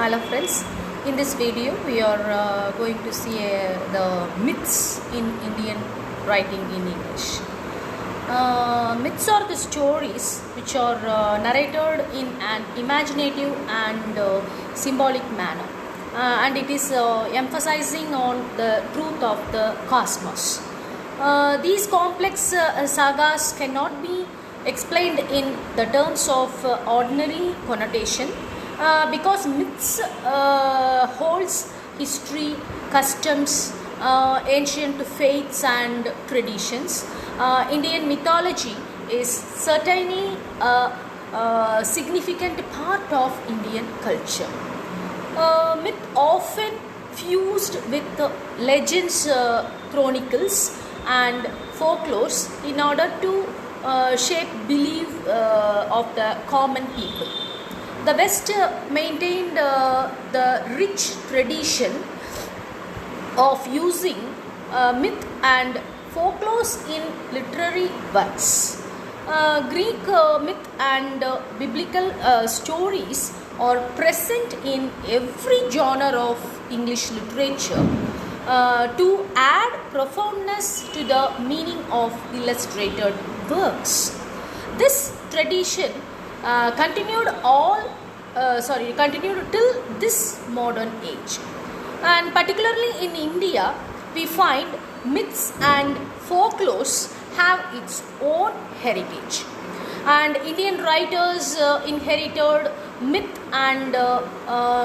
Hello friends, in this video we are going to see the myths in Indian writing in English. Myths are the stories which are narrated in an imaginative and symbolic manner, and it is emphasizing on the truth of the cosmos. These complex sagas cannot be explained in the terms of ordinary connotation because myths holds history, customs, ancient faiths and traditions. Indian mythology is certainly a significant part of Indian culture. Myth often fused with legends, chronicles and folklores in order to shape belief of the common people. The West maintained the rich tradition of using myth and folklores in literary works. Greek myth and biblical stories are present in every genre of English literature to add profoundness to the meaning of illustrated works. This tradition continued till this modern age, and particularly in India, we find myths and folklores have its own heritage, and Indian writers inherited myth and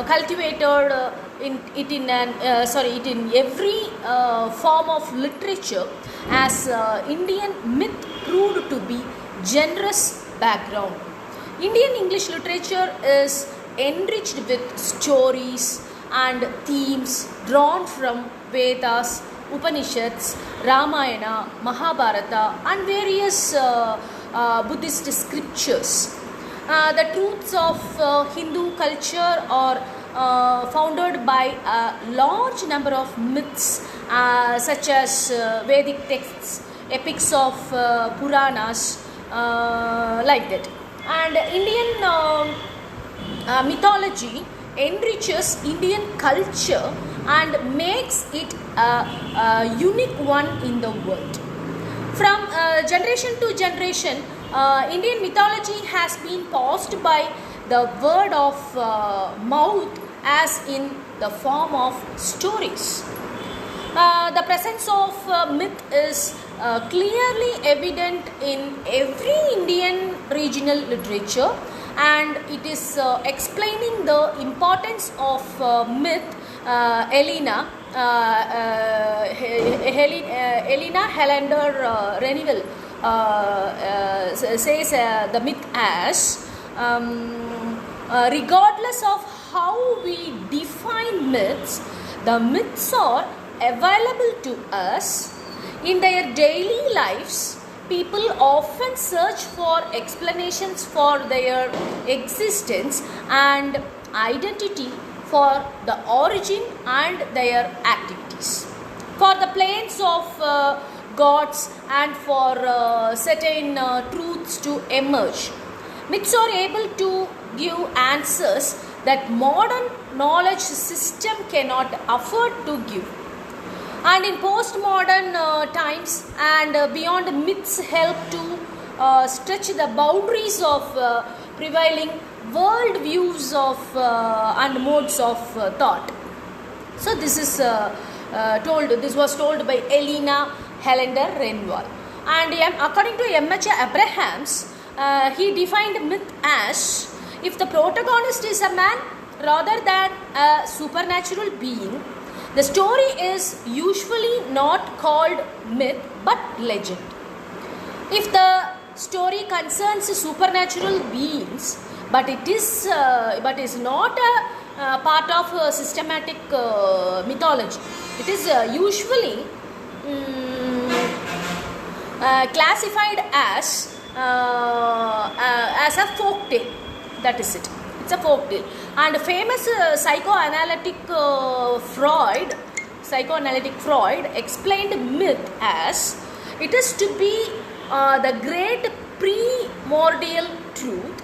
cultivated it in every form of literature, as Indian myth proved to be generous background. Indian English literature is enriched with stories and themes drawn from Vedas, Upanishads, Ramayana, Mahabharata and various Buddhist scriptures. The truths of Hindu culture are founded by a large number of myths such as Vedic texts, epics of Puranas, like that. And Indian mythology enriches Indian culture and makes it a unique one in the world. From generation to generation, Indian mythology has been passed by the word of mouth, as in the form of stories. The presence of myth is clearly evident in every Indian regional literature, and it is explaining the importance of myth. Elena Helander Renewal says the myth as regardless of how we define myths, the myths are available to us. In their daily lives, people often search for explanations for their existence and identity, for the origin and their activities, for the planes of gods and for certain truths to emerge. Myths are able to give answers that modern knowledge system cannot afford to give. And in postmodern times and beyond, myths help to stretch the boundaries of prevailing world views of and modes of thought. So this is This was told by Elena Helander Renewal, and according to M.H. Abrahams, he defined myth as if the protagonist is a man rather than a supernatural being, the story is usually not called myth but legend. If the story concerns supernatural beings, but is not a part of a systematic mythology, it is usually classified as a folk tale. That is it. It's a folk tale. And famous psychoanalytic Freud explained myth as it is to be the great primordial truth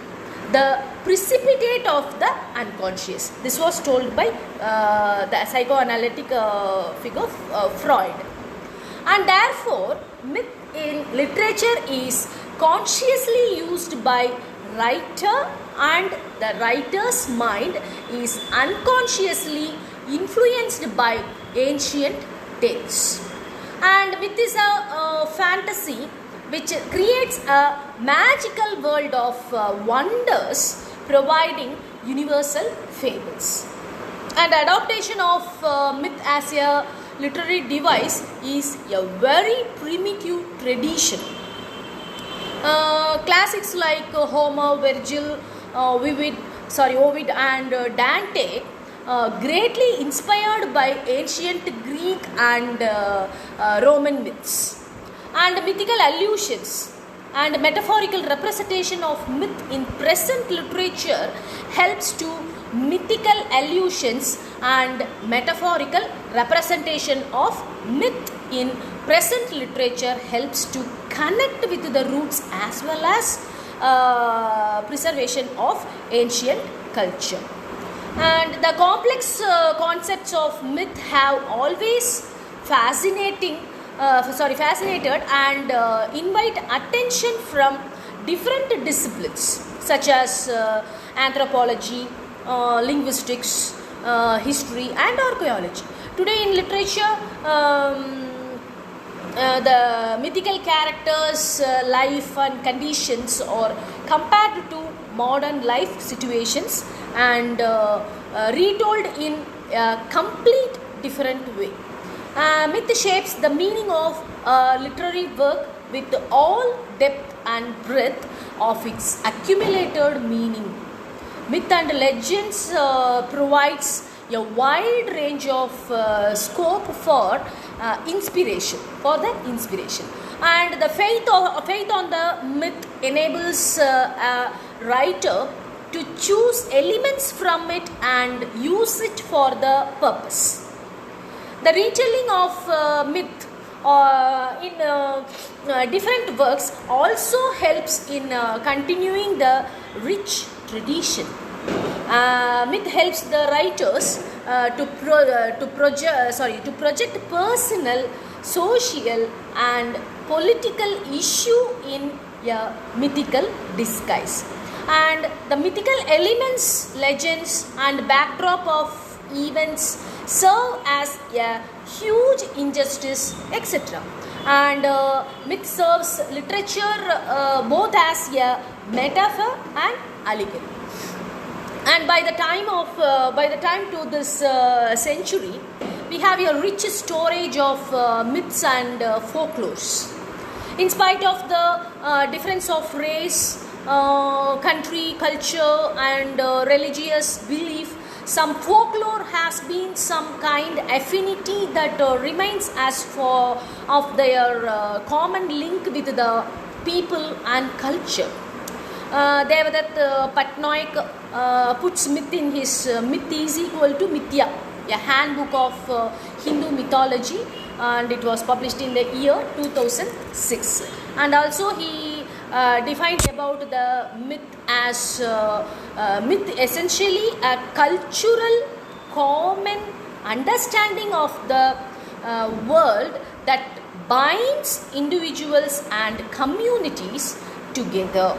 the precipitate of the unconscious. This was told by the psychoanalytic figure Freud. And therefore, myth in literature is consciously used by writer, and the writer's mind is unconsciously influenced by ancient tales. And myth is a fantasy which creates a magical world of wonders, providing universal fables. And adaptation of myth as a literary device is a very primitive tradition. Classics like Homer, Virgil, Ovid and Dante greatly inspired by ancient Greek and Roman myths. And mythical allusions and metaphorical representation of myth in present literature helps to mythical allusions and metaphorical representation of myth in present literature helps to connect with the roots as well as preservation of ancient culture. And the complex concepts of myth have always fascinated and invite attention from different disciplines such as anthropology, linguistics, history and archaeology. Today in literature, the mythical characters' life and conditions are compared to modern life situations and retold in a complete different way. Myth shapes the meaning of literary work with all depth and breadth of its accumulated meaning. Myth and legends provides a wide range of scope for inspiration, and the faith on the myth enables a writer to choose elements from it and use it for the purpose. The retelling of myth in different works also helps in continuing the rich tradition. Myth helps the writers to project personal, social and political issue in a mythical disguise. And the mythical elements, legends and backdrop of events serve as a huge injustice, etc. And myth serves literature both as a metaphor and allegory. And by the time to this century, we have a rich storage of myths and folklores. In spite of the difference of race, country, culture and religious belief, some folklore has been some kind affinity that remains as for of their common link with the people and culture. Devadatta Patnaik puts myth in his Myth is equal to Mithya, a handbook of Hindu mythology, and it was published in the year 2006. And also he defined about the myth as myth essentially a cultural common understanding of the world that binds individuals and communities together.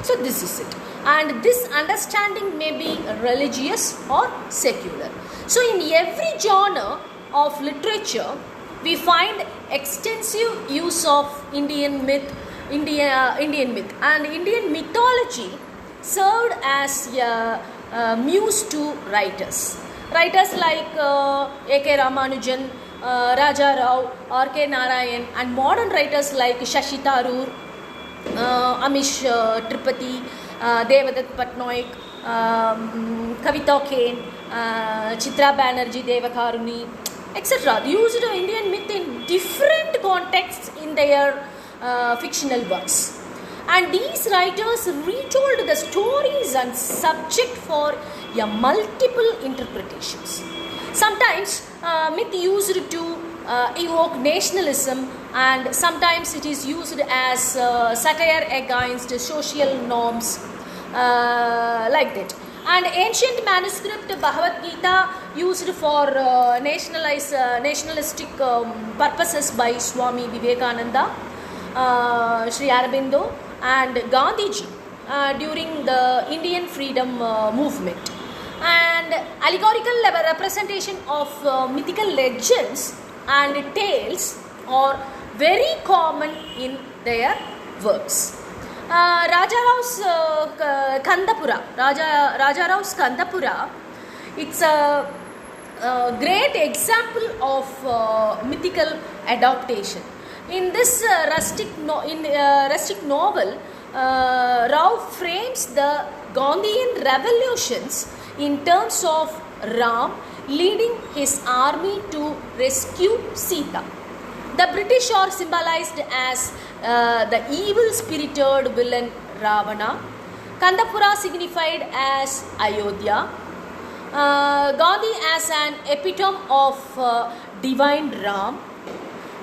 So this is it, and this understanding may be religious or secular. So in every genre of literature we find extensive use of Indian myth, and Indian mythology served as a muse to writers. Writers like A.K. Ramanujan, Raja Rao, R.K. Narayan and modern writers like Shashi Tharoor, Amish Tripathi, Devadatta Patnaik, Kavita Kane, Chitra Banerjee, Devakaruni, etc. They used Indian myth in different contexts in their fictional works. And these writers retold the stories and subject for multiple interpretations. Sometimes myth used to evoke nationalism, and sometimes it is used as satire against social norms. like that. And ancient manuscript Bhagavad Gita used for nationalistic purposes by Swami Vivekananda, Sri Aurobindo and Gandhiji during the Indian freedom movement. And allegorical representation of mythical legends and tales are very common in their works. Rajarau's Kandapura, it's a great example of mythical adaptation. In this rustic novel, Rao frames the Gandhian revolutions in terms of Ram leading his army to rescue Sita. The British are symbolized as the evil-spirited villain Ravana. Kandapura signified as Ayodhya. Gandhi as an epitome of divine Ram.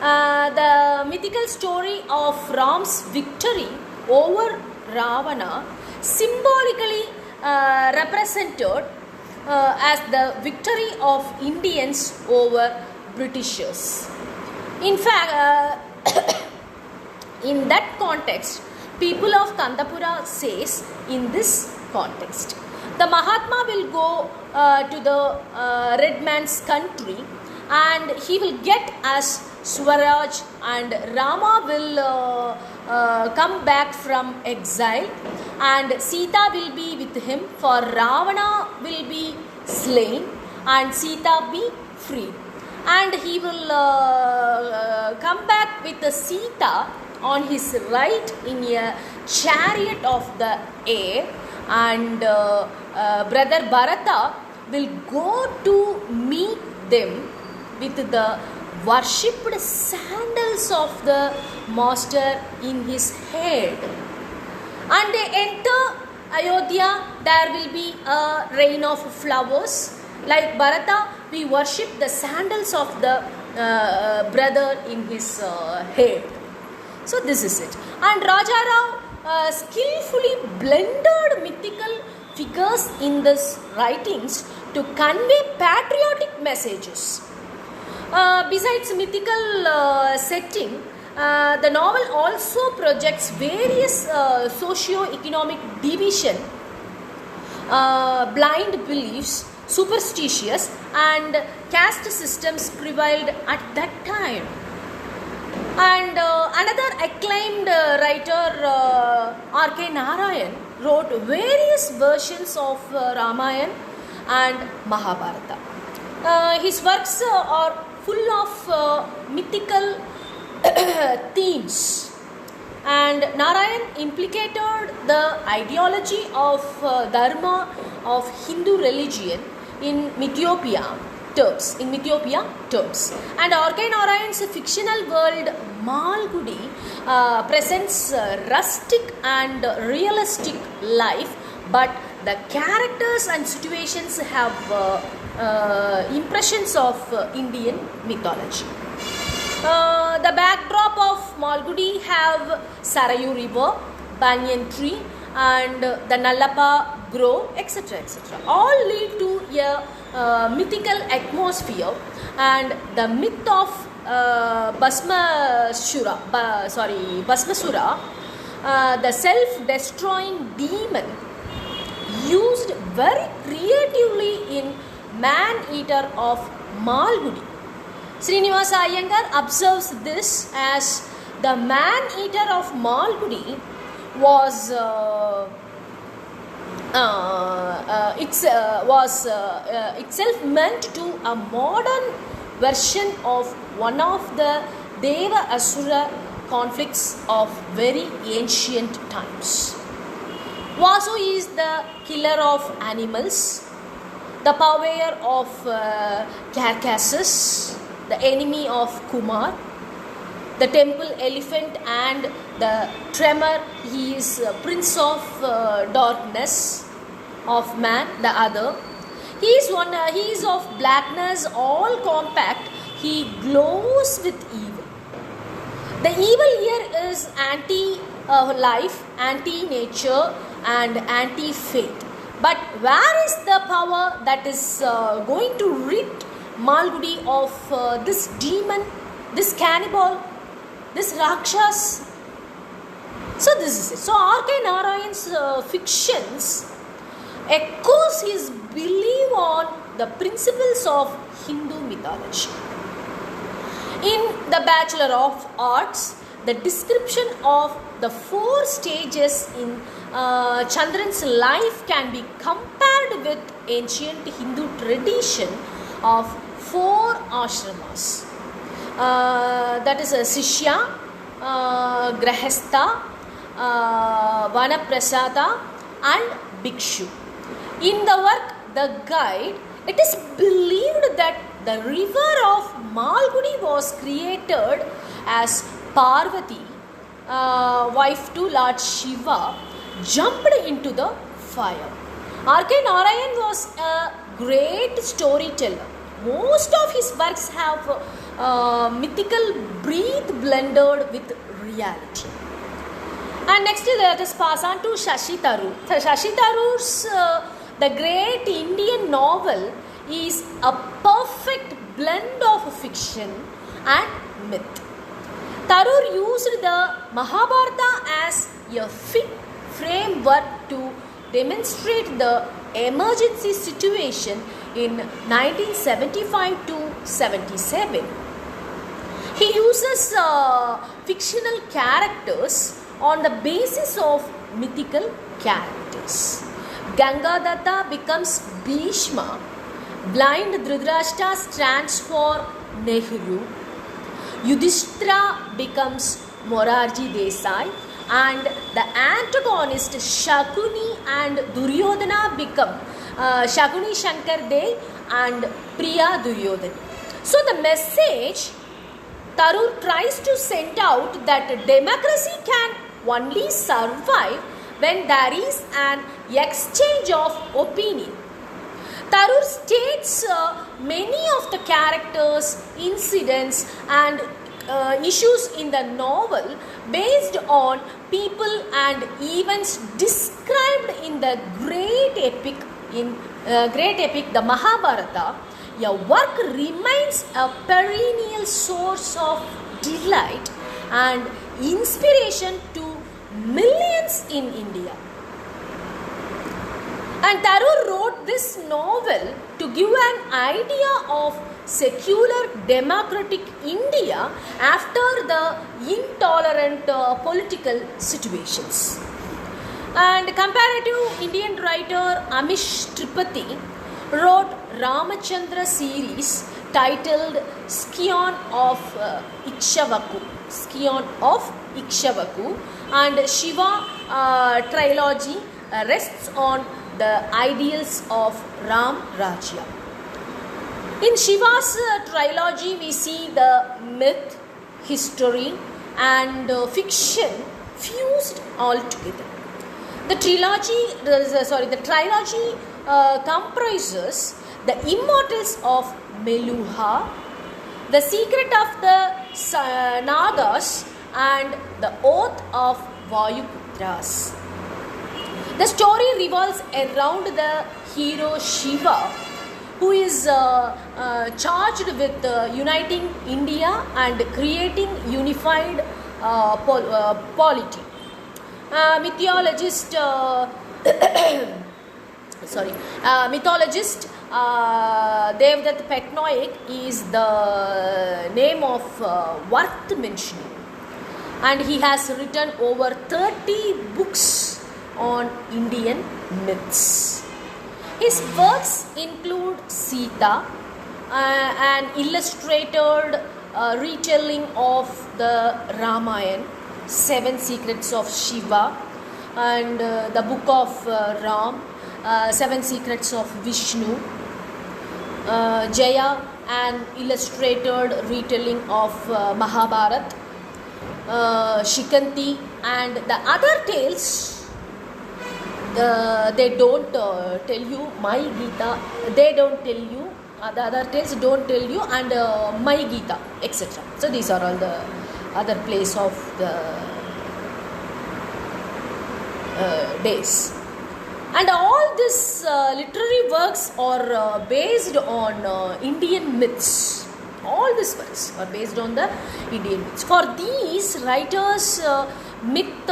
The mythical story of Ram's victory over Ravana symbolically represented as the victory of Indians over Britishers. In fact, in that context, people of Kandapura says in this context, the Mahatma will go to the red man's country and he will get us Swaraj, and Rama will come back from exile and Sita will be with him, for Ravana will be slain and Sita be freed. And he will come back with the Sita on his right in a chariot of the air, and brother Bharata will go to meet them with the worshipped sandals of the master in his head. And they enter Ayodhya. There will be a rain of flowers. Like Bharata, we worship the sandals of the brother in his head. So this is it. And Raja Rao skillfully blended mythical figures in his writings to convey patriotic messages. Besides mythical setting, the novel also projects various socio-economic division, blind beliefs, superstitious and caste systems prevailed at that time. And another acclaimed writer, R.K. Narayan, wrote various versions of Ramayana and Mahabharata. His works are full of mythical themes, and Narayan implicated the ideology of Dharma of Hindu religion in Mythopoeia terms. And R.K. Narayan's fictional world Malgudi presents rustic and realistic life, but the characters and situations have impressions of Indian mythology. The backdrop of Malgudi have Sarayu River, Banyan tree and the Nallapa grove, etc. etc. All lead to a mythical atmosphere, and the myth of Bhasmasura, the self-destroying demon, used very creatively in Man-Eater of Malgudi. Srinivasa Iyengar observes this as the Man-Eater of Malgudi was itself meant to a modern version of one of the Deva Asura conflicts of very ancient times. Vasu is the killer of animals, the purveyor of carcasses, the enemy of Kumar, the temple elephant and the tremor. He is prince of darkness of man, the other. He is of blackness, all compact. He glows with evil. The evil here is anti-life, anti-nature, and anti-faith. But where is the power that is going to rid Malgudi of this demon, this cannibal, this Rakshas? So this is it. So R.K. Narayan's fictions echoes his belief on the principles of Hindu mythology. In The Bachelor of Arts, the description of the 4 stages in Chandran's life can be compared with ancient Hindu tradition of 4 ashramas. That is Sishya, Grahastha, Vanaprasatha and Bhikshu. In the work The Guide, it is believed that the river of Malgudi was created as Parvati, wife to Lord Shiva, jumped into the fire. R.K. Narayan was a great storyteller. Most of his works have mythical breath blended with reality. And next let us pass on to Shashi Tharoor. So Shashi Tharoor's the great Indian novel is a perfect blend of fiction and myth. Tharoor used the Mahabharata as a fit framework to demonstrate the emergency situation in 1975 to 77. He uses fictional characters on the basis of mythical characters. Gangadatta becomes Bhishma, blind Dhritarashtra stands for Nehru, Yudhishthira becomes Morarji Desai, and the antagonist Shakuni and Duryodhana become Shakuni Shankar De and Priya Duryodhana. So the message Tharoor tries to send out that democracy can only survive when there is an exchange of opinion. Tharoor states many of the characters, incidents and issues in the novel based on people and events described in the great epic the Mahabharata. A work remains a perennial source of delight and inspiration to millions in India. And Tharoor wrote this novel to give an idea of secular democratic India after the intolerant political situations. And comparative Indian writer Amish Tripathi wrote Ramachandra series titled Scion of Ikshavaku, and Shiva trilogy rests on the ideals of Ram Rajya. In Shiva's trilogy, we see the myth, history, and fiction fused all together. The trilogy comprises the Immortals of Meluha, the Secret of the Nagas, and the Oath of Vayuputras. The story revolves around the hero Shiva, who is charged with uniting India and creating unified polity. Mythologist Devdutt Pattanaik is the name of worth mentioning, and he has written over 30 books on Indian myths. His works include Sita, an illustrated retelling of the Ramayana, 7 Secrets of Shiva, and the book of Ram, 7 Secrets of Vishnu, Jaya, an illustrated retelling of Mahabharata, Shikanti, and the other tales. They don't tell you. My Gita, they don't tell you. The other tales don't tell you, and My Gita, etc. So these are all the other plays of the days. And all these literary works are based on Indian myths. All these works are based on the Indian myths. For these writers, myth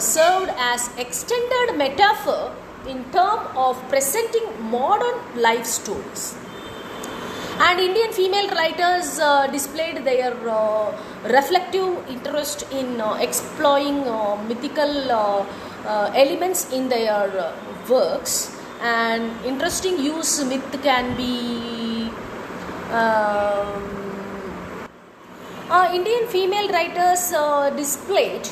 served as extended metaphor in terms of presenting modern life stories. And Indian female writers displayed their reflective interest in exploring mythical elements in their works. And interesting use myth can be Indian female writers displayed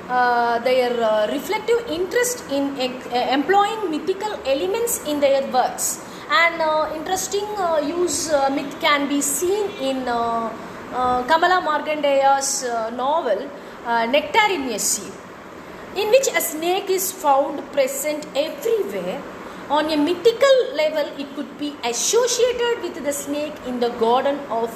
their reflective interest in employing mythical elements in their works. And interesting use myth can be seen in Kamala Markandeya's novel Nectar in a Sea, in which a snake is found present everywhere. On a mythical level, it could be associated with the snake in the Garden of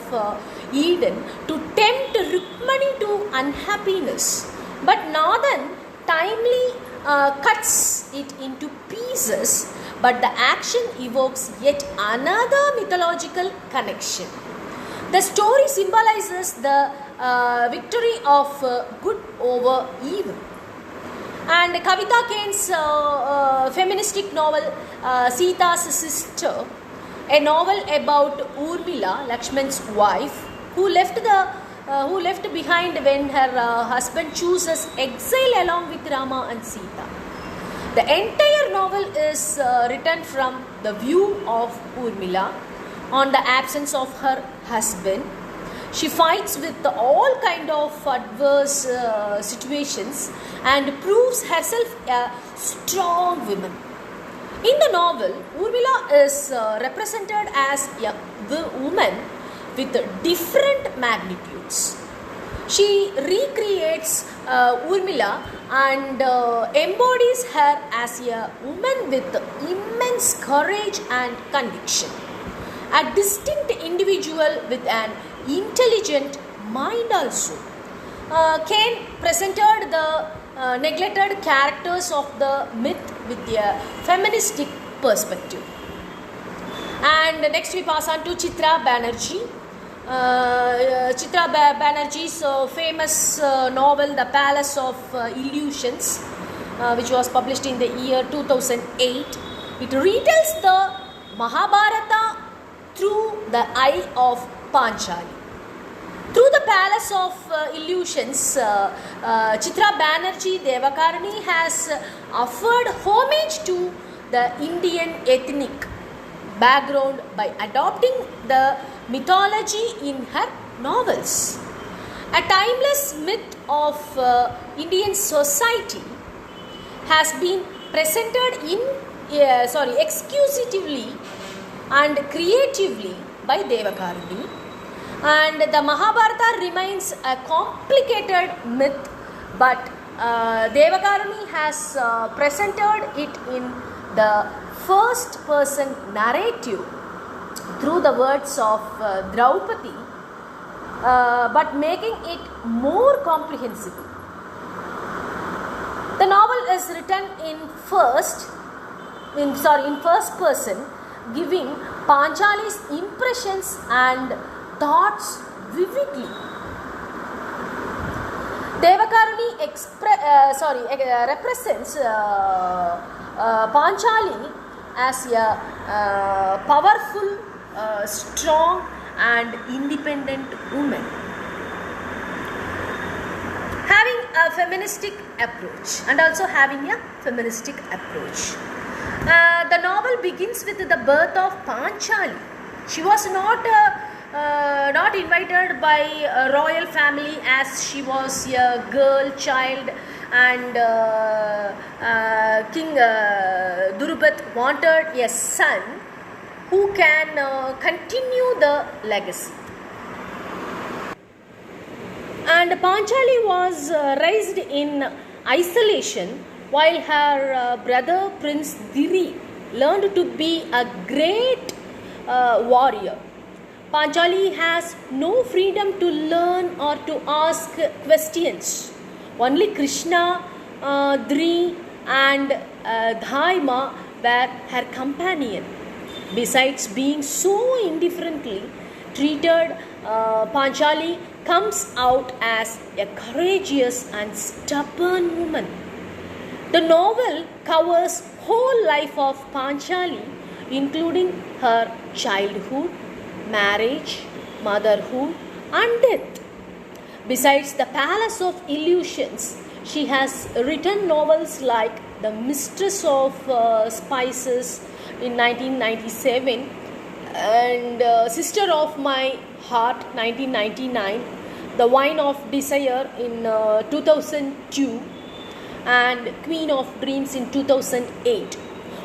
Eden to tempt Rukmani to unhappiness. But Nathan timely cuts it into pieces, but the action evokes yet another mythological connection. The story symbolizes the victory of good over evil. And Kavita Kane's feministic novel Sita's Sister, a novel about Urmila, Lakshman's wife, who left behind when her husband chooses exile along with Rama and Sita. The entire novel is written from the view of Urmila on the absence of her husband. She fights with all kind of adverse situations and proves herself a strong woman. In the novel, Urmila is represented as a woman with different magnitudes. She recreates Urmila and embodies her as a woman with immense courage and conviction, a distinct individual with an intelligent mind also. Kane presented the neglected characters of the myth with a feministic perspective. And next we pass on to Chitra Banerjee. Chitra Banerjee's famous novel The Palace of Illusions, which was published in the year 2008. It retells the Mahabharata through the eye of Panchali. Through the Palace of Illusions, Chitra Banerjee Devakaruni has offered homage to the Indian ethnic background by adopting the mythology in her novels. A timeless myth of Indian society has been presented exquisitely and creatively by Devakaruni. And the Mahabharata remains a complicated myth, but Devakaruni has presented it in the first person narrative through the words of Draupadi, but making it more comprehensible. The novel is written in first person, giving Panchali's impressions and thoughts vividly. Devakaruni represents Panchali as a powerful, strong and independent woman, having a feministic approach and also having a feministic approach. The novel begins with the birth of Panchali. She was not invited by a royal family, as she was a girl child, and King Drupat wanted a son who can continue the legacy. And Panchali was raised in isolation, while her brother Prince Diri learned to be a great warrior. Panchali has no freedom to learn or to ask questions. Only Krishna, Dri and Dhaima were her companion. Besides being so indifferently treated, Panchali comes out as a courageous and stubborn woman. The novel covers whole life of Panchali, including her childhood, marriage, motherhood, and death. Besides the Palace of Illusions, she has written novels like The Mistress of Spices in 1997 and Sister of My Heart 1999, The Wine of Desire in 2002 and Queen of Dreams in 2008.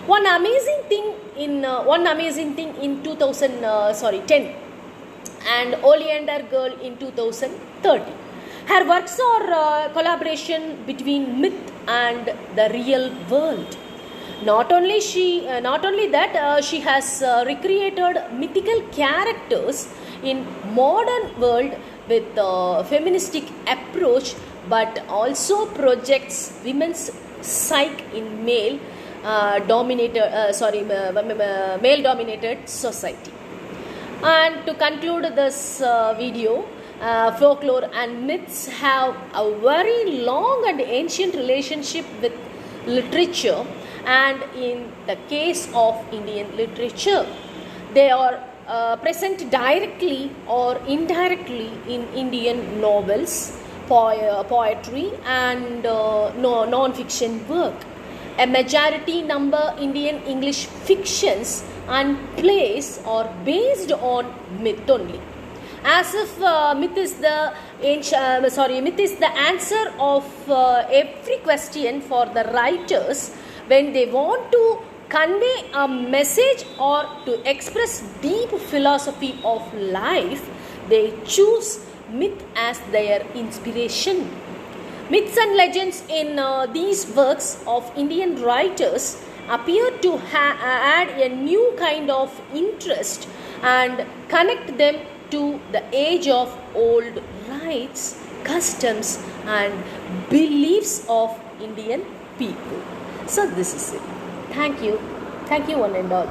One amazing thing in 2010 and Oleander Girl in 2030. Her works are collaboration between myth and the real world. Not only that, she has recreated mythical characters in modern world with feministic approach, but also projects women's psyche in male dominated society. And to conclude this video, folklore and myths have a very long and ancient relationship with literature, and in the case of Indian literature, they are present directly or indirectly in Indian novels, poetry and non-fiction work. A majority number Indian English fictions and plays are based on myth only. As if myth is the answer of every question for the writers when they want to convey a message or to express deep philosophy of life. They choose myth as their inspiration. Myths and legends in these works of Indian writers appear to add a new kind of interest and connect them to the age of old rites, customs and beliefs of Indian people. So this is it. Thank you one and all.